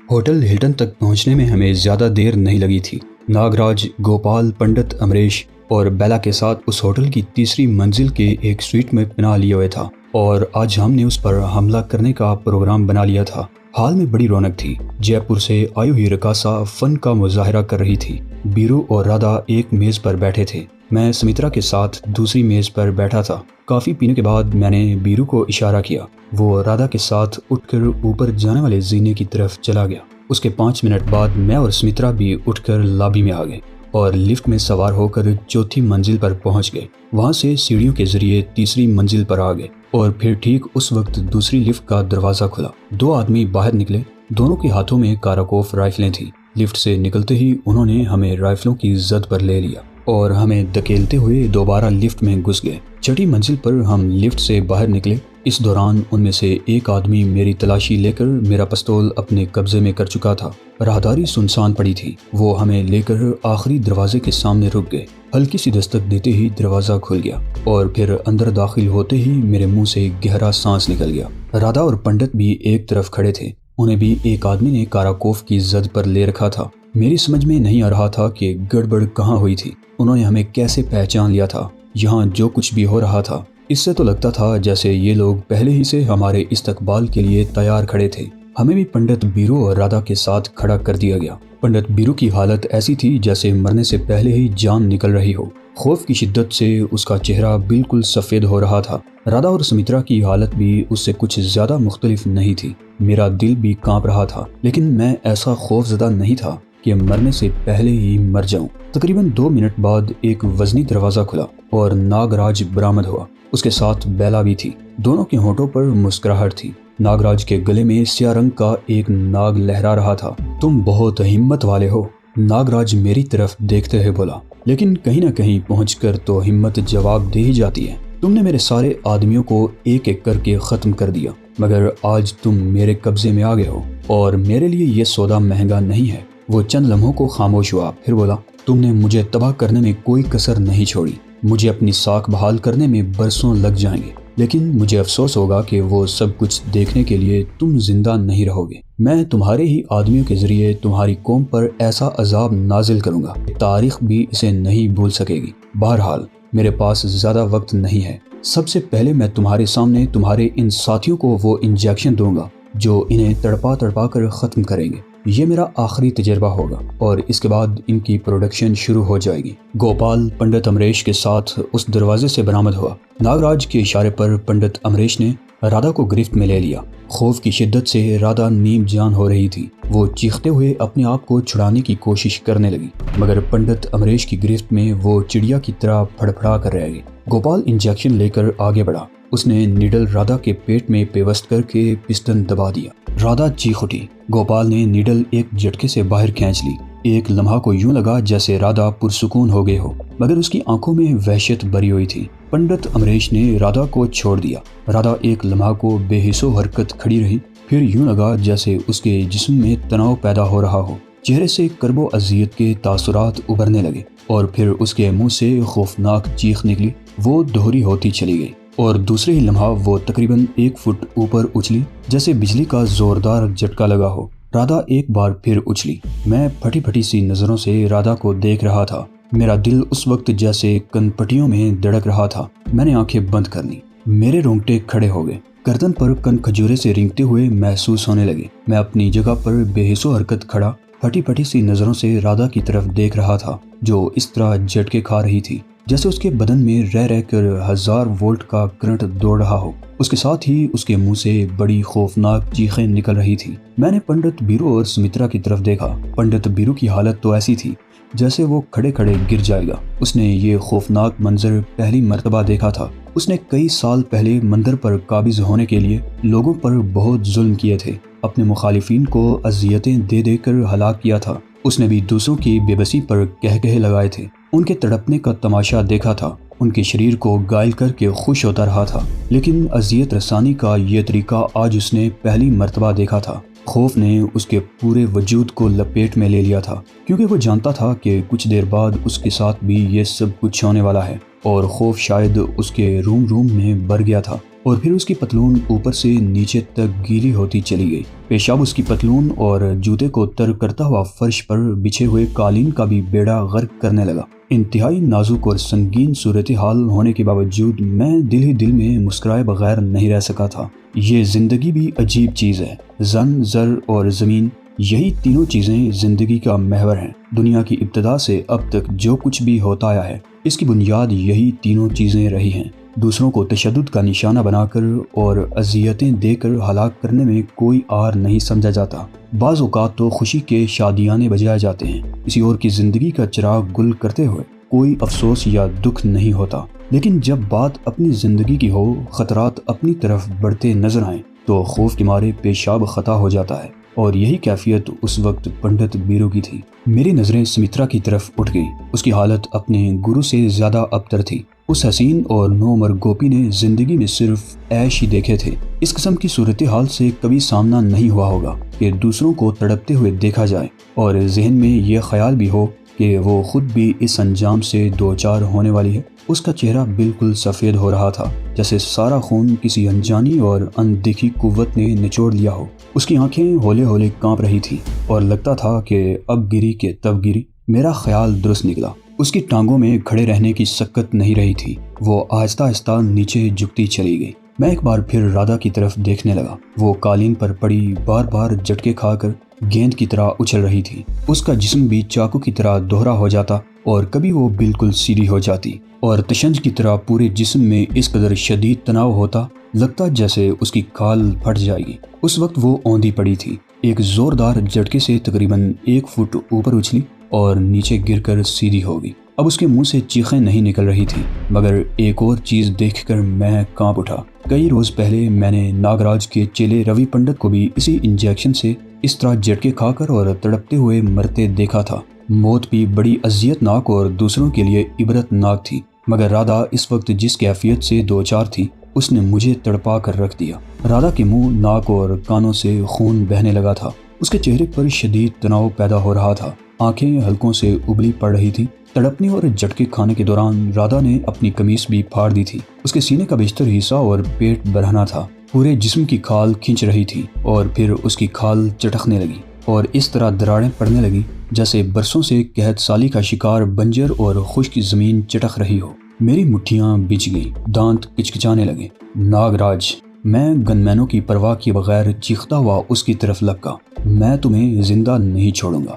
Hotel Hilton تک پہنچنے میں ہمیں زیادہ دیر نہیں لگی تھی۔ ناگراج، گوپال، پنڈت امریش اور بیلا کے ساتھ اس ہوٹل کی تیسری منزل کے ایک سویٹ میں پناہ لیے ہوئے تھا اور آج ہم نے اس پر حملہ کرنے کا پروگرام بنا لیا تھا۔ حال میں بڑی رونق تھی۔ جے پور سے آئی ہوئی رقاصہ فن کا مظاہرہ کر رہی تھی۔ بیرو اور رادھا ایک میز پر بیٹھے تھے۔ میں سمترا کے ساتھ دوسری میز پر بیٹھا تھا۔ کافی پینے کے بعد میں نے بیرو کو اشارہ کیا۔ وہ رادھا کے ساتھ اٹھ کر اوپر جانے والے زینے کی طرف چلا گیا۔ اس کے 5 منٹ بعد میں اور سمترا بھی اٹھ کر لابی میں آ گئے اور لفٹ میں سوار ہو کر چوتھی منزل پر پہنچ گئے۔ وہاں سے سیڑھیوں کے ذریعے تیسری منزل پر آ گئے اور پھر ٹھیک اس وقت دوسری لفٹ کا دروازہ کھلا۔ 2 آدمی باہر نکلے۔ دونوں کے ہاتھوں میں کاراکوف رائفلیں تھیں۔ لفٹ سے نکلتے ہی انہوں نے ہمیں رائفلوں کی زد پر لے لیا اور ہمیں دھکیلتے ہوئے دوبارہ لفٹ میں گھس گئے۔ چھٹی منزل پر ہم لفٹ سے باہر نکلے۔ اس دوران ان میں سے ایک آدمی میری تلاشی لے کر میرا پستول اپنے قبضے میں کر چکا تھا۔ راہداری سنسان پڑی تھی۔ وہ ہمیں لے کر آخری دروازے کے سامنے رک گئے۔ ہلکی سی دستک دیتے ہی دروازہ کھل گیا اور پھر اندر داخل ہوتے ہی میرے منہ سے گہرا سانس نکل گیا۔ رادھا اور پنڈت بھی ایک طرف کھڑے تھے۔ انہیں بھی ایک آدمی نے کاراکوف کی زد پر لے رکھا تھا۔ میری سمجھ میں نہیں آ رہا تھا کہ گڑبڑ کہاں ہوئی تھی۔ انہوں نے ہمیں کیسے پہچان لیا تھا؟ یہاں جو کچھ بھی ہو رہا تھا اس سے تو لگتا تھا جیسے یہ لوگ پہلے ہی سے ہمارے استقبال کے لیے تیار کھڑے تھے۔ ہمیں بھی پنڈت بیرو اور رادھا کے ساتھ کھڑا کر دیا گیا۔ پنڈت بیرو کی حالت ایسی تھی جیسے مرنے سے پہلے ہی جان نکل رہی ہو۔ خوف کی شدت سے اس کا چہرہ بالکل سفید ہو رہا تھا۔ رادھا اور سمترا کی حالت بھی اس سے کچھ زیادہ مختلف نہیں تھی۔ میرا دل بھی کانپ رہا تھا لیکن میں ایسا خوف زدہ نہیں تھا کہ مرنے سے پہلے ہی مر جاؤں۔ تقریباً 2 منٹ بعد ایک وزنی دروازہ کھلا اور ناگراج برآمد ہوا۔ اس کے ساتھ بیلا بھی تھی۔ دونوں کے ہونٹوں پر مسکراہٹ تھی۔ ناگراج کے گلے میں سیاہ رنگ کا ایک ناگ لہرا رہا تھا۔ تم بہت ہمت والے ہو، ناگراج میری طرف دیکھتے ہوئے بولا، لیکن کہیں نہ کہیں پہنچ کر تو ہمت جواب دے ہی جاتی ہے۔ تم نے میرے سارے آدمیوں کو ایک ایک کر کے ختم کر دیا مگر آج تم میرے قبضے میں آ گئے ہو اور میرے لیے یہ سودا مہنگا نہیں ہے۔ وہ چند لمحوں کو خاموش ہوا، پھر بولا، تم نے مجھے تباہ کرنے میں کوئی کسر نہیں چھوڑی۔ مجھے اپنی ساکھ بحال کرنے میں برسوں لگ جائیں گے لیکن مجھے افسوس ہوگا کہ وہ سب کچھ دیکھنے کے لیے تم زندہ نہیں رہو گے۔ میں تمہارے ہی آدمیوں کے ذریعے تمہاری قوم پر ایسا عذاب نازل کروں گا، تاریخ بھی اسے نہیں بھول سکے گی۔ بہرحال میرے پاس زیادہ وقت نہیں ہے۔ سب سے پہلے میں تمہارے سامنے تمہارے ان ساتھیوں کو وہ انجیکشن دوں گا جو انہیں تڑپا تڑپا کر ختم کریں گے۔ یہ میرا آخری تجربہ ہوگا اور اس کے بعد ان کی پروڈکشن شروع ہو جائے گی۔ گوپال پنڈت امریش کے ساتھ اس دروازے سے برآمد ہوا۔ ناگراج کے اشارے پر پنڈت امریش نے رادھا کو گرفت میں لے لیا۔ خوف کی شدت سے رادھا نیم جان ہو رہی تھی۔ وہ چیختے ہوئے اپنے آپ کو چھڑانے کی کوشش کرنے لگی مگر پنڈت امریش کی گرفت میں وہ چڑیا کی طرح پھڑپھڑا کر رہ گئی۔ گوپال انجیکشن لے کر آگے بڑھا۔ اس نے نیڈل رادھا کے پیٹ میں پیوست کر کے پسٹن دبا دیا۔ رادھا چیخ اٹھی۔ گوپال نے نیڈل ایک جھٹکے سے باہر کھینچ لی۔ ایک لمحہ کو یوں لگا جیسے رادھا پرسکون ہو گئے ہو مگر اس کی آنکھوں میں وحشت بھری ہوئی تھی۔ پنڈت امریش نے رادھا کو چھوڑ دیا۔ رادھا ایک لمحہ کو بے حس و حرکت کھڑی رہی، پھر یوں لگا جیسے اس کے جسم میں تناؤ پیدا ہو رہا ہو۔ چہرے سے کرب و اذیت کے تاثرات ابھرنے لگے اور پھر اس کے منہ سے خوفناک چیخ نکلی۔ وہ دوہری ہوتی چلی گئی اور دوسرے ہی لمحہ وہ تقریباً 1 فٹ اوپر اچھلی جیسے بجلی کا زوردار جھٹکا لگا ہو۔ رادھا ایک بار پھر اچھلی۔ میں پھٹی پھٹی سی نظروں سے رادھا کو دیکھ رہا تھا۔ میرا دل اس وقت جیسے کن پٹیوں میں دھڑک رہا تھا۔ میں نے آنکھیں بند کر لیں۔ میرے رونگٹے کھڑے ہو گئے۔ گردن پر کن کھجورے سے رینگتے ہوئے محسوس ہونے لگے۔ میں اپنی جگہ پر بے حس و حرکت کھڑا پھٹی پھٹی سی نظروں سے رادھا کی طرف دیکھ رہا تھا جو اس طرح جھٹکے کھا رہی تھی جیسے اس کے بدن میں رہ رہ کر 1000 وولٹ کا کرنٹ دوڑ رہا ہو۔ اس کے ساتھ ہی اس کے منہ سے بڑی خوفناک چیخیں نکل رہی تھی۔ میں نے پنڈت بیرو اور سمترا کی طرف دیکھا۔ پنڈت بیرو کی حالت تو ایسی تھی جیسے وہ کھڑے کھڑے گر جائے گا۔ اس نے یہ خوفناک منظر پہلی مرتبہ دیکھا تھا۔ اس نے کئی سال پہلے مندر پر قابض ہونے کے لیے لوگوں پر بہت ظلم کیے تھے، اپنے مخالفین کو اذیتیں دے دے کر ہلاک کیا تھا۔ اس نے بھی دوسروں کی بے بسی پر کہے لگائے تھے، ان کے تڑپنے کا تماشا دیکھا تھا، ان کے شریر کو گائل کر کے خوش ہوتا رہا تھا، لیکن اذیت رسانی کا یہ طریقہ آج اس نے پہلی مرتبہ دیکھا تھا۔ خوف نے اس کے پورے وجود کو لپیٹ میں لے لیا تھا کیونکہ وہ جانتا تھا کہ کچھ دیر بعد اس کے ساتھ بھی یہ سب کچھ ہونے والا ہے اور خوف شاید اس کے روم میں بھر گیا تھا۔ اور پھر اس کی پتلون اوپر سے نیچے تک گیلی ہوتی چلی گئی۔ پیشاب اس کی پتلون اور جوتے کو تر کرتا ہوا فرش پر بچھے ہوئے قالین کا بھی بیڑا غرق کرنے لگا۔ انتہائی نازک اور سنگین صورتحال ہونے کے باوجود میں دل ہی دل میں مسکرائے بغیر نہیں رہ سکا تھا۔ یہ زندگی بھی عجیب چیز ہے۔ زن، زر اور زمین، یہی تینوں چیزیں زندگی کا محور ہیں۔ دنیا کی ابتدا سے اب تک جو کچھ بھی ہوتا آیا ہے، اس کی بنیاد یہی تینوں چیزیں رہی ہیں۔ دوسروں کو تشدد کا نشانہ بنا کر اور اذیتیں دے کر ہلاک کرنے میں کوئی آر نہیں سمجھا جاتا۔ بعض اوقات تو خوشی کے شادیانے بجائے جاتے ہیں، کسی اور کی زندگی کا چراغ گل کرتے ہوئے کوئی افسوس یا دکھ نہیں ہوتا۔ لیکن جب بات اپنی زندگی کی ہو، خطرات اپنی طرف بڑھتے نظر آئیں تو خوف کے مارے پیشاب خطا ہو جاتا ہے، اور یہی کیفیت اس وقت پنڈت بیرو کی تھی۔ میری نظریں سمترا کی طرف اٹھ گئیں۔ اس کی حالت اپنے گرو سے زیادہ ابتر تھی۔ اس حسین اور نوعمر گوپی نے زندگی میں صرف عیش ہی دیکھے تھے۔ اس قسم کی صورتحال سے کبھی سامنا نہیں ہوا ہوگا کہ دوسروں کو تڑپتے ہوئے دیکھا جائے اور ذہن میں یہ خیال بھی ہو کہ وہ خود بھی اس انجام سے دوچار ہونے والی ہے۔ اس کا چہرہ بالکل سفید ہو رہا تھا، جیسے سارا خون کسی انجانی اور اندیکھی قوت نے نچوڑ لیا ہو۔ اس کی آنکھیں ہولے ہولے کانپ رہی تھیں اور لگتا تھا کہ اب گری کہ تب گری۔ میرا خیال درست نکلا۔ اس کی ٹانگوں میں کھڑے رہنے کی سکت نہیں رہی تھی۔ وہ آہستہ آہستہ نیچے جھکتی چلی گئی۔ میں ایک بار پھر رادھا کی طرف دیکھنے لگا۔ وہ قالین پر پڑی بار بار جھٹکے کھا کر گیند کی طرح اچھل رہی تھی۔ اس کا جسم بھی چاقو کی طرح دوہرا ہو جاتا اور کبھی وہ بالکل سیدھی ہو جاتی اور تشنج کی طرح پورے جسم میں اس قدر شدید تناؤ ہوتا، لگتا جیسے اس کی کھال پھٹ جائے گی۔ اس وقت وہ اوندھی پڑی تھی۔ ایک زوردار جھٹکے سے تقریباً 1 فٹ اوپر اچھلی اور نیچے گر کر سیدھی ہو گئی۔ اب اس کے منہ سے چیخیں نہیں نکل رہی تھی، مگر ایک اور چیز دیکھ کر میں کانپ اٹھا۔ کئی روز پہلے میں نے ناگراج کے چیلے روی پنڈت کو بھی اسی انجیکشن سے اس طرح جھٹکے کھا کر اور تڑپتے ہوئے مرتے دیکھا تھا۔ موت بھی بڑی اذیت ناک اور دوسروں کے لیے عبرت ناک تھی، مگر رادھا اس وقت جس کیفیت سے دوچار تھی، اس نے مجھے تڑپا کر رکھ دیا۔ رادھا کے منہ، ناک اور کانوں سے خون بہنے لگا تھا۔ اس کے چہرے پر شدید تناؤ پیدا ہو رہا تھا۔ آنکھیں حلقوں سے ابلی پڑ رہی تھی۔ تڑپنے اور جھٹکے کھانے کے دوران رادھا نے اپنی قمیص بھی پھاڑ دی تھی۔ اس کے سینے کا بیشتر حصہ اور پیٹ برہنہ تھا۔ پورے جسم کی کھال کھینچ رہی تھی اور پھر اس کی کھال چٹکنے لگی اور اس طرح دراڑیں پڑنے لگی جیسے برسوں سے قحط سالی کا شکار بنجر اور خشک زمین چٹک رہی ہو۔ میری مٹھیاں بچ گئیں، دانت کچکچانے لگے۔ ناگراج، میں گن مینوں کی پرواہ کیے بغیر چیختا ہوا اس کی طرف لپکا۔ میں تمہیں زندہ نہیں چھوڑوں گا۔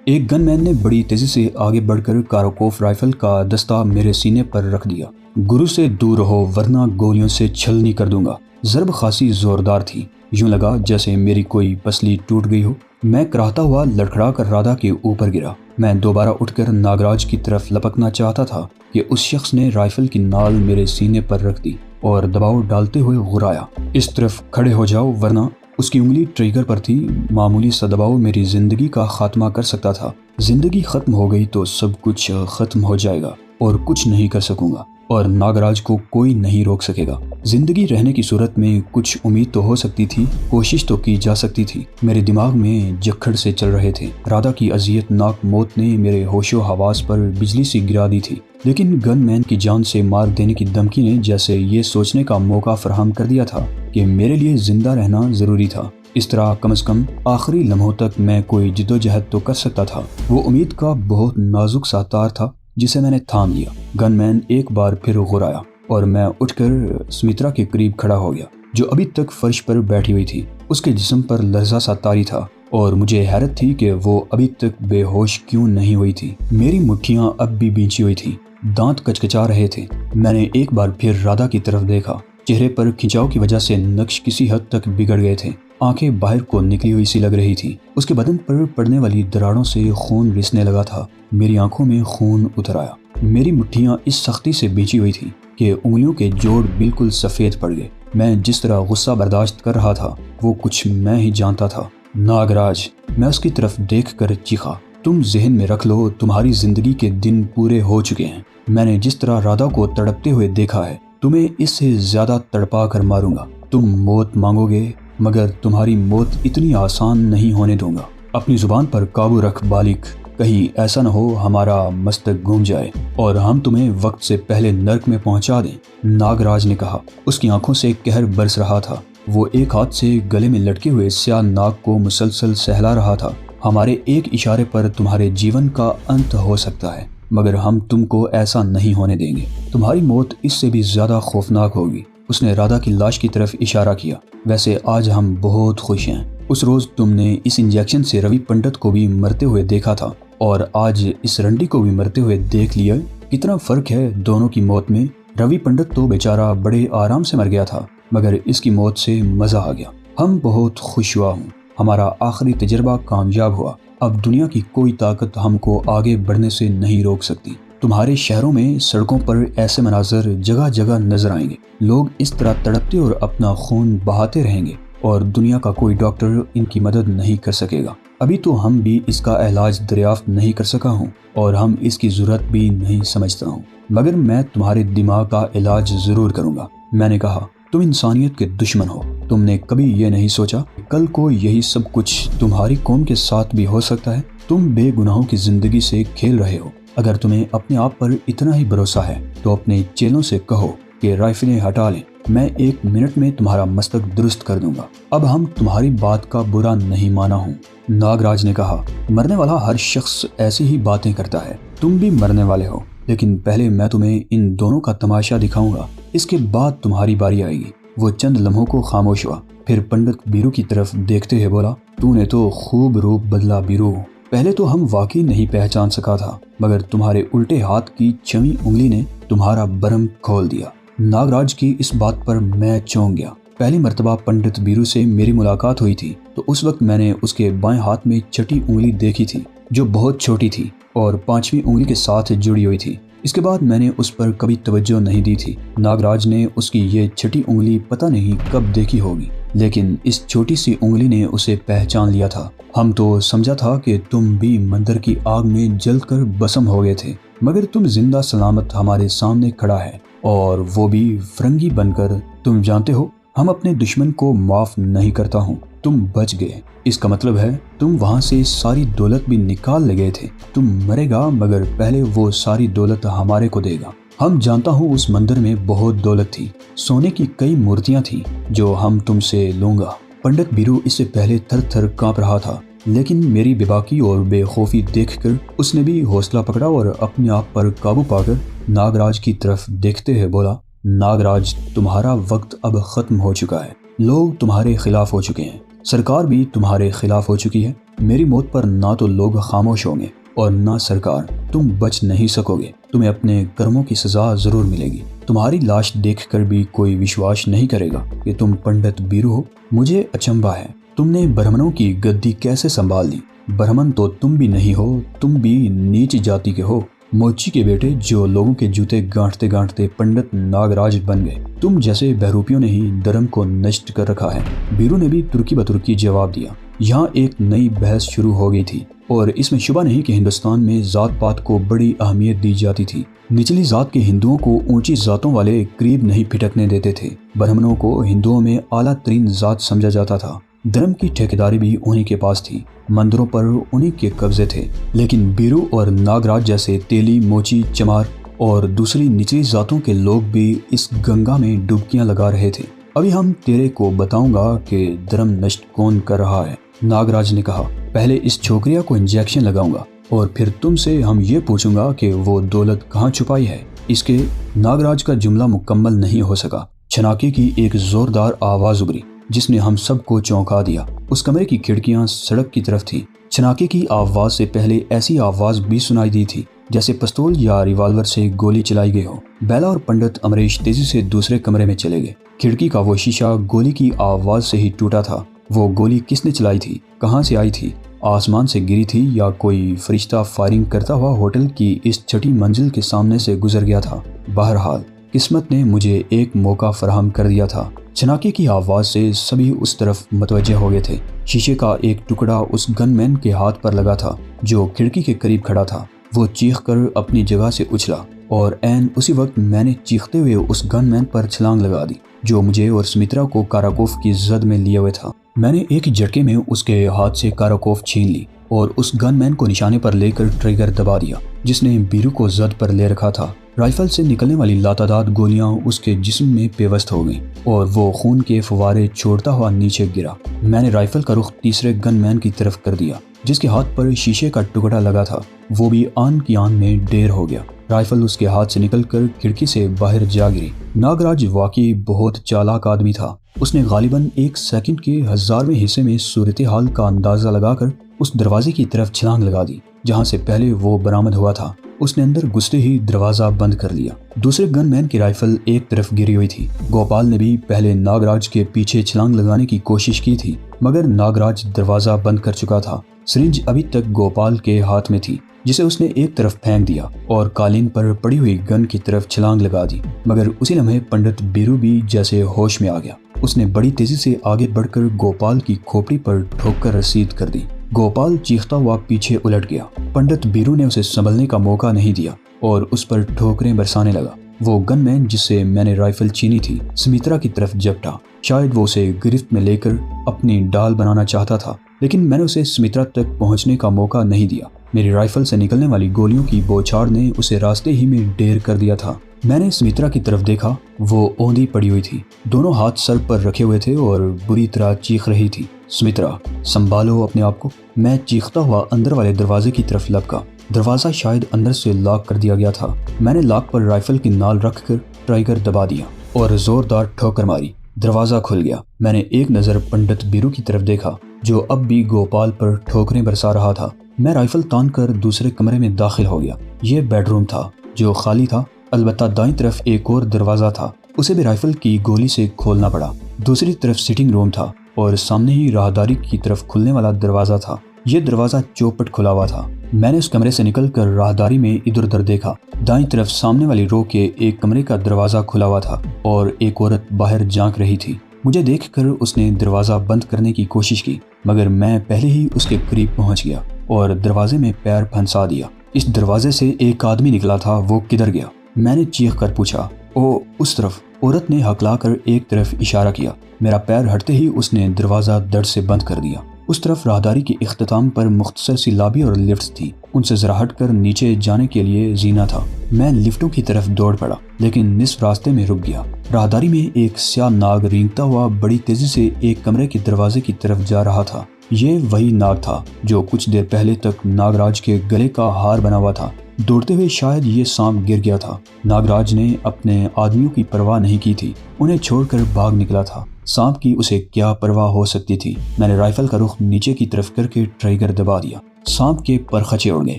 ایک گن مین نے بڑی تیزی سے آگے بڑھ کر کاروکوف رائفل کا دستہ میرے سینے پر رکھ دیا۔ گرو سے دور رہو ورنہ گولیوں سے چھلنی کر دوں گا۔ ضرب خاصی زوردار تھی، یوں لگا جیسے میری کوئی پسلی ٹوٹ گئی ہو۔ میں کراہتا ہوا لڑکھڑا کر رادھا کے اوپر گرا۔ میں دوبارہ اٹھ کر ناگراج کی طرف لپکنا چاہتا تھا کہ اس شخص نے رائفل کی نال میرے سینے پر رکھ دی اور دباؤ ڈالتے ہوئے غرایا، اس طرف کھڑے ہو جاؤ ورنہ۔ اس کی انگلی ٹریگر پر تھی۔ معمولی سا دباؤ میری زندگی کا خاتمہ کر سکتا تھا۔ زندگی ختم ہو گئی تو سب کچھ ختم ہو جائے گا اور کچھ نہیں کر سکوں گا اور ناگراج کو کوئی نہیں روک سکے گا۔ زندگی رہنے کی صورت میں کچھ امید تو ہو سکتی تھی، کوشش تو کی جا سکتی تھی۔ میرے دماغ میں جکھڑ سے چل رہے تھے۔ رادھا کی اذیت ناک موت نے میرے ہوش و حواس پر بجلی سی گرا دی تھی، لیکن گن مین کی جان سے مار دینے کی دھمکی نے جیسے یہ سوچنے کا موقع فراہم کر دیا تھا کہ میرے لیے زندہ رہنا ضروری تھا۔ اس طرح کم از کم آخری لمحوں تک میں کوئی جدوجہد تو کر سکتا تھا۔ وہ امید کا بہت نازک سا تار تھا جسے میں نے تھام لیا۔ گن مین ایک بار پھر غرایا اور میں اٹھ کر سمترا کے قریب کھڑا ہو گیا، جو ابھی تک فرش پر بیٹھی ہوئی تھی۔ اس کے جسم پر لرزہ سا طاری تھا اور مجھے حیرت تھی کہ وہ ابھی تک بے ہوش کیوں نہیں ہوئی تھی۔ میری مٹھیاں اب بھی بھینچی ہوئی تھیں، دانت کچکچا رہے تھے۔ میں نے ایک بار پھر رادھا کی طرف دیکھا۔ چہرے پر کھنچاؤ کی وجہ سے نقش کسی حد تک بگڑ گئے تھے۔ آنکھیں باہر کو نکلی ہوئی سی لگ رہی تھی۔ اس کے بدن پر پڑنے والی دراڑوں سے خون رسنے لگا تھا۔ میری آنکھوں میں خون اتر آیا۔ میری مٹھیاں اس سختی سے بھینچی ہوئی تھی کہ انگلیوں کے جوڑ بالکل سفید پڑ گئے۔ میں جس طرح غصہ برداشت کر رہا تھا وہ کچھ میں ہی جانتا تھا۔ ناگراج، میں اس کی طرف دیکھ کر چیخا، تم ذہن میں رکھ لو تمہاری زندگی کے دن پورے ہو چکے ہیں۔ میں نے جس طرح رادھا کو تڑپتے ہوئے دیکھا ہے، تمہیں اس سے زیادہ تڑپا کر ماروں گا۔ تم موت مانگو گے مگر تمہاری موت اتنی آسان نہیں ہونے دوں گا۔ اپنی زبان پر قابو رکھ بالغ، کہیں ایسا نہ ہو ہمارا مستق گھوم جائے اور ہم تمہیں وقت سے پہلے نرک میں پہنچا دیں، ناگراج نے کہا۔ اس کی آنکھوں سے قہر برس رہا تھا۔ وہ ایک ہاتھ سے گلے میں لٹکے ہوئے سیاہ ناگ کو مسلسل سہلا رہا تھا۔ ہمارے ایک اشارے پر تمہارے جیون کا انت ہو سکتا ہے، مگر ہم تم کو ایسا نہیں ہونے دیں گے۔ تمہاری موت اس سے بھی زیادہ خوفناک ہوگی۔ اس نے رادھا کی لاش کی طرف اشارہ کیا۔ ویسے آج ہم بہت خوش ہیں۔ اس روز تم نے اس انجیکشن سے روی پنڈت کو بھی مرتے ہوئے دیکھا تھا اور آج اس رنڈی کو بھی مرتے ہوئے دیکھ لیا۔ کتنا فرق ہے دونوں کی موت میں۔ روی پنڈت تو بیچارہ بڑے آرام سے مر گیا تھا، مگر اس کی موت سے مزہ آ گیا۔ ہم بہت خوش ہوا ہوں۔ ہمارا آخری تجربہ کامیاب ہوا۔ اب دنیا کی کوئی طاقت ہم کو آگے بڑھنے سے نہیں روک سکتی۔ تمہارے شہروں میں سڑکوں پر ایسے مناظر جگہ جگہ نظر آئیں گے۔ لوگ اس طرح تڑپتے اور اپنا خون بہاتے رہیں گے اور دنیا کا کوئی ڈاکٹر ان کی مدد نہیں کر سکے گا۔ ابھی تو ہم بھی اس کا علاج دریافت نہیں کر سکا ہوں اور ہم اس کی ضرورت بھی نہیں سمجھتا ہوں، مگر میں تمہارے دماغ کا علاج ضرور کروں گا۔ میں نے کہا، تم انسانیت کے دشمن ہو۔ تم نے کبھی یہ نہیں سوچا کل کو یہی سب کچھ تمہاری قوم کے ساتھ بھی ہو سکتا ہے؟ تم بے گناہوں کی زندگی سے کھیل رہے ہو۔ اگر تمہیں اپنے آپ پر اتنا ہی بھروسہ ہے تو اپنے چیلوں سے کہو کہ رائفلیں ہٹا لیں۔ میں 1 منٹ میں تمہارا مستق درست کر دوں گا۔ اب ہم تمہاری بات کا برا نہیں مانا ہوں، ناگراج نے کہا۔ مرنے والا ہر شخص ایسی ہی باتیں کرتا ہے۔ تم بھی مرنے والے ہو، لیکن پہلے میں تمہیں ان دونوں کا تماشا دکھاؤں گا، اس کے بعد تمہاری باری آئے گی۔ وہ چند لمحوں کو خاموش ہوا، پھر پنڈت بیرو کی طرف دیکھتے ہوئے بولا، تو نے تو خوب روپ بدلا بیرو۔ پہلے تو ہم واقعی نہیں پہچان سکا تھا، مگر تمہارے الٹے ہاتھ کی چھویں انگلی نے تمہارا برم کھول دیا۔ ناگراج کی اس بات پر میں چونک گیا۔ پہلی مرتبہ پنڈت بیرو سے میری ملاقات ہوئی تھی تو اس وقت میں نے اس کے بائیں ہاتھ میں چھٹی انگلی دیکھی تھی جو بہت چھوٹی تھی اور 5ویں انگلی کے ساتھ جڑی ہوئی تھی۔ اس کے بعد میں نے اس پر کبھی توجہ نہیں دی تھی۔ ناگراج نے اس کی یہ چھٹی انگلی پتہ نہیں کب دیکھی ہوگی، لیکن اس چھوٹی سی انگلی نے اسے پہچان لیا تھا۔ ہم تو سمجھا تھا کہ تم بھی مندر کی آگ میں جل کر بسم ہو گئے تھے، مگر تم زندہ سلامت ہمارے سامنے کھڑا ہے، اور وہ بھی فرنگی بن کر۔ تم جانتے ہو ہم اپنے دشمن کو معاف نہیں کرتا ہوں۔ تم بچ گئے، اس کا مطلب ہے تم وہاں سے ساری دولت بھی نکال لے گئے تھے۔ تم مرے گا، مگر پہلے وہ ساری دولت ہمارے کو دے گا۔ ہم جانتا ہوں اس مندر میں بہت دولت تھی، سونے کی کئی مورتیاں تھیں جو ہم تم سے لوں گا۔ پنڈت بیرو اس سے پہلے تھر تھر کانپ رہا تھا، لیکن میری بے باکی اور بے خوفی دیکھ کر اس نے بھی حوصلہ پکڑا اور اپنے آپ پر قابو پا کر ناگراج کی طرف دیکھتے ہوئے بولا، ناگراج، تمہارا وقت اب ختم ہو چکا ہے۔ لوگ تمہارے خلاف ہو چکے ہیں، سرکار بھی تمہارے خلاف ہو چکی ہے۔ میری موت پر نہ تو لوگ خاموش ہوں گے اور نہ سرکار۔ تم بچ نہیں سکو گے، تمہیں اپنے کرموں کی سزا ضرور ملے گی۔ تمہاری لاش دیکھ کر بھی کوئی وشواس نہیں کرے گا کہ تم پنڈت بیرو ہو۔ مجھے اچنبھا ہے تم نے برہمنوں کی گدی کیسے سنبھال لی۔ برہمن تو تم بھی نہیں ہو، تم بھی نیچ جاتی کے ہو، موچی کے بیٹے جو لوگوں کے جوتے گانٹتے گانٹتے پنڈت ناگراج بن گئے۔ تم جیسے بہروپیوں نے ہی دھرم کو نشٹ کر رکھا ہے۔ بیرو نے بھی ترکی بترکی جواب دیا۔ یہاں ایک نئی بحث شروع ہو گئی تھی اور اس میں شبہ نہیں کہ ہندوستان میں ذات پات کو بڑی اہمیت دی جاتی تھی۔ نچلی ذات کے ہندوؤں کو اونچی ذاتوں والے قریب نہیں پھٹکنے دیتے تھے۔ برہمنوں کو ہندوؤں میں اعلیٰ ترین ذات سمجھا جاتا تھا۔ دھرم کی ٹھیکیداری بھی انہی کے پاس تھی، مندروں پر انہی کے قبضے تھے۔ لیکن بیرو اور ناگراج جیسے تیلی، موچی، چمار اور دوسری نچلی ذاتوں کے لوگ بھی اس گنگا میں ڈبکیاں لگا رہے تھے۔ ابھی ہم تیرے کو بتاؤں گا کہ دھرم نشٹ کون کر رہا ہے، ناگراج نے کہا۔ پہلے اس چھوکریا کو انجیکشن لگاؤں گا اور پھر تم سے ہم یہ پوچھوں گا کہ وہ دولت کہاں چھپائی ہے۔ اس کے ناگراج کا جملہ مکمل نہیں ہو سکا۔ چھناکے کی ایک زوردار آواز ابری جس نے ہم سب کو چونکا دیا۔ اس کمرے کی کھڑکیاں سڑک کی طرف تھیں۔ چھناکے کی آواز سے پہلے ایسی آواز بھی سنائی دی تھی جیسے پستول یا ریوالور سے گولی چلائی گئی ہو۔ بیلا اور پنڈت امریش تیزی سے دوسرے کمرے میں چلے گئے۔ کھڑکی کا وہ شیشہ گولی کی آواز سے ہی ٹوٹا تھا۔ وہ گولی کس نے چلائی تھی، کہاں سے آئی تھی؟ آسمان سے گری تھی یا کوئی فرشتہ فائرنگ کرتا ہوا ہوٹل کی اس چھٹی منزل کے سامنے سے گزر گیا تھا؟ بہرحال قسمت نے مجھے ایک موقع فراہم کر دیا تھا۔ چھناکے کی آواز سے سبھی اس طرف متوجہ ہو گئے تھے۔ شیشے کا ایک ٹکڑا اس گن مین کے ہاتھ پر لگا تھا جو کھڑکی کے قریب کھڑا تھا۔ وہ چیخ کر اپنی جگہ سے اچھلا اور عین اسی وقت میں نے چیختے ہوئے اس گن مین پر چھلانگ لگا دی جو مجھے اور سمترا کو کاراکوف کی زد میں لیے ہوئے تھا۔ میں نے ایک ہی جھٹکے میں اس کے ہاتھ سے کاراکوف چھین لی اور اس گن مین کو نشانے پر لے کر ٹریگر دبا دیا جس نے بیرو کو زد پر لے رکھا تھا۔ رائفل سے نکلنے والی لاتعداد گولیاں اس کے جسم میں پیوست ہو گئیں اور وہ خون کے فوارے چھوڑتا ہوا نیچے گرا۔ میں نے رائفل کا رخ تیسرے گن مین کی طرف کر دیا جس کے ہاتھ پر شیشے کا ٹکڑا لگا تھا، وہ بھی آن کی آن میں ڈیر ہو گیا۔ رائفل اس کے ہاتھ سے نکل کر کھڑکی سے باہر جا گری۔ ناگراج واقعی بہت چالاک آدمی تھا۔ اس نے غالباً 1 سیکنڈ کے 1000ویں حصے میں صورتحال کا اندازہ لگا کر اس دروازے کی طرف چھلانگ لگا دی جہاں سے پہلے وہ برآمد ہوا تھا۔ اس نے اندر گھستے ہی دروازہ بند کر لیا۔ دوسرے گن مین کی رائفل ایک طرف گری ہوئی تھی۔ گوپال نے بھی پہلے ناگراج کے پیچھے چھلانگ لگانے کی کوشش کی تھی مگر ناگراج دروازہ بند کر چکا تھا۔ سرنج ابھی تک گوپال کے ہاتھ میں تھی جسے اس نے ایک طرف پھینک دیا اور قالین پر پڑی ہوئی گن کی طرف چھلانگ لگا دی، مگر اسی لمحے پنڈت بیرو بھی جیسے ہوش میں آ گیا۔ اس نے بڑی تیزی سے آگے بڑھ کر گوپال کی کھوپڑی پر ٹھوک کر رسید کر دی۔ گوپال چیختا ہوا پیچھے الٹ گیا۔ پنڈت بیرو نے اسے سنبھلنے کا موقع نہیں دیا اور اس پر ٹھوکریں برسانے لگا۔ وہ گن مین جس سے میں نے رائفل چینی تھی سمترا کی طرف جھپٹا۔ شاید وہ اسے گرفت میں لے کر اپنی ڈال بنانا چاہتا تھا، لیکن میں نے اسے سمترا تک پہنچنے کا موقع نہیں دیا۔ میری رائفل سے نکلنے والی گولیوں کی بوچھاڑ نے اسے راستے ہی میں ڈیر کر دیا تھا۔ میں نے سمترا کی طرف دیکھا، وہ اوندھی پڑی ہوئی تھی، دونوں ہاتھ سر پر رکھے ہوئے تھے اور بری طرح چیخ رہی تھی۔ سمترا، سنبھالو اپنے آپ کو۔ میں چیختا ہوا اندر والے دروازے کی طرف لپکا۔ دروازہ شاید اندر سے لاک کر دیا گیا تھا۔ میں نے لاک پر رائفل کی نال رکھ کر ٹرائگر دبا دیا اور زوردار ٹھوکر ماری۔ دروازہ کھل گیا۔ میں نے ایک نظر پنڈت بیرو کی طرف دیکھا جو اب بھی گوپال پر ٹھوکریں برسا رہا تھا۔ میں رائفل تان کر دوسرے کمرے میں داخل ہو گیا۔ یہ بیڈ روم تھا جو خالی تھا، البتہ دائیں طرف ایک اور دروازہ تھا، اسے بھی رائفل کی گولی سے کھولنا پڑا۔ دوسری طرف سٹنگ روم تھا اور سامنے ہی راہداری کی طرف کھلنے والا دروازہ تھا۔ یہ دروازہ چوپٹ کھلا ہوا تھا۔ میں نے اس کمرے سے نکل کر راہداری میں ادھر ادھر دیکھا۔ دائیں طرف سامنے والی رو کے ایک کمرے کا دروازہ کھلا ہوا تھا اور ایک عورت باہر جھانک رہی تھی۔ مجھے دیکھ کر اس نے دروازہ بند کرنے کی کوشش کی مگر میں پہلے ہی اس کے قریب پہنچ گیا اور دروازے میں پیر پھنسا دیا۔ اس دروازے سے ایک آدمی نکلا تھا، وہ کدھر گیا؟ میں نے چیخ کر پوچھا۔ او اس طرف۔ عورت نے ہکلا کر ایک طرف اشارہ کیا۔ میرا پیر ہٹتے ہی اس نے دروازہ دڑ سے بند کر دیا۔ اس طرف راہداری کے اختتام پر مختصر سی لابی اور لفٹس تھی، ان سے ذرا ہٹ کر نیچے جانے کے لیے زینہ تھا۔ میں لفٹوں کی طرف دوڑ پڑا لیکن نصف راستے میں رک گیا۔ راہداری میں ایک سیاہ ناگ رینگتا ہوا بڑی تیزی سے ایک کمرے کے دروازے کی طرف جا رہا تھا۔ یہ وہی ناگ تھا جو کچھ دیر پہلے تک ناگراج کے گلے کا ہار بنا ہوا تھا۔ دوڑتے ہوئے شاید یہ سانپ گر گیا تھا۔ ناگراج نے اپنے آدمیوں کی پرواہ نہیں کی تھی، انہیں چھوڑ کر بھاگ نکلا تھا۔ سانپ کی اسے کیا پرواہ ہو سکتی تھی؟ میں نے رائفل کا رخ نیچے کی طرف کر کے ٹریگر دبا دیا۔ سانپ کے پر خچے اڑ گئے۔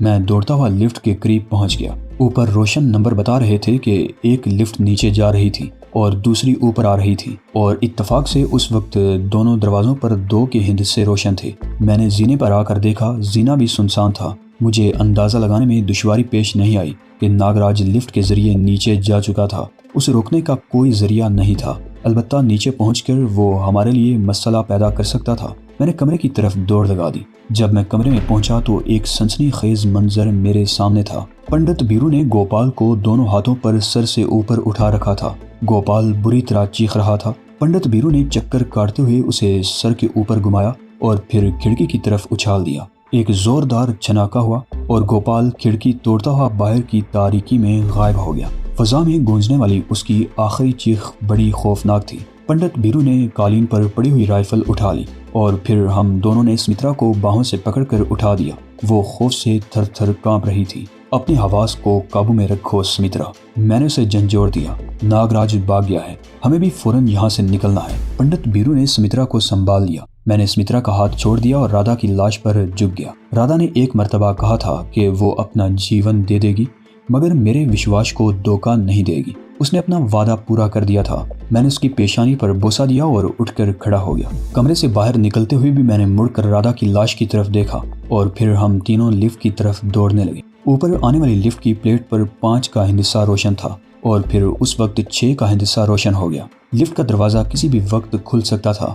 میں دوڑتا ہوا لفٹ کے قریب پہنچ گیا۔ اوپر روشن نمبر بتا رہے تھے کہ ایک لفٹ نیچے جا رہی تھی اور دوسری اوپر آ رہی تھی، اور اتفاق سے اس وقت دونوں دروازوں پر 2 کے ہندسے روشن تھے۔ میں نے زینے پر آ کر دیکھا، زینہ بھی سنسان تھا۔ مجھے اندازہ لگانے میں دشواری پیش نہیں آئی کہ ناگراج لفٹ کے ذریعے نیچے جا چکا تھا۔ اسے روکنے کا کوئی ذریعہ نہیں تھا، البتہ نیچے پہنچ کر وہ ہمارے لیے مسئلہ پیدا کر سکتا تھا۔ میں نے کمرے کی طرف دوڑ لگا دی۔ جب میں کمرے میں پہنچا تو ایک سنسنی خیز منظر میرے سامنے تھا۔ پنڈت بیرو نے گوپال کو دونوں ہاتھوں پر سر سے اوپر اٹھا رکھا تھا۔ گوپال بری طرح چیخ رہا تھا۔ پنڈت بیرو نے چکر کاٹتے ہوئے اسے سر کے اوپر گھمایا اور پھر کھڑکی کی طرف اچھال دیا۔ ایک زوردار چھناکا ہوا اور گوپال کھڑکی توڑتا ہوا باہر کی تاریکی میں غائب ہو گیا۔ فضا میں گونجنے والی اس کی آخری چیخ بڑی خوفناک تھی۔ پنڈت بیرو نے قالین پر پڑی ہوئی رائفل اٹھا لی اور پھر ہم دونوں نے سمترا کو باہوں سے پکڑ کر اٹھا دیا۔ وہ خوف سے تھر تھر کانپ رہی تھی۔ اپنے حواس کو قابو میں رکھو سمترا، میں نے اسے جھنجھوڑ دیا۔ ناگراج بھاگ گیا ہے، ہمیں بھی فوراً یہاں سے نکلنا ہے۔ پنڈت بیرو نے سمترا کو سنبھال لیا۔ میں نے سمترا کا ہاتھ چھوڑ دیا اور رادھا کی لاش پر جھک گیا۔ رادھا نے ایک مرتبہ کہا تھا کہ وہ اپنا جیون دے دے گی مگر میرے وشواس کو دھوکہ نہیں دے گی۔ اس نے اپنا وعدہ پورا کر دیا تھا۔ میں نے اس کی پیشانی پر بوسہ دیا اور اٹھ کر کھڑا ہو گیا۔ کمرے سے باہر نکلتے ہوئے بھی میں نے مڑ کر رادھا کی لاش کی طرف دیکھا اور پھر ہم تینوں لفٹ کی طرف دوڑنے لگے۔ اوپر آنے والی لفٹ کی پلیٹ پر 5 کا ہندسہ روشن تھا اور پھر اس وقت 6 کا ہندسہ روشن ہو گیا۔ لفٹ کا دروازہ کسی بھی وقت کھل سکتا تھا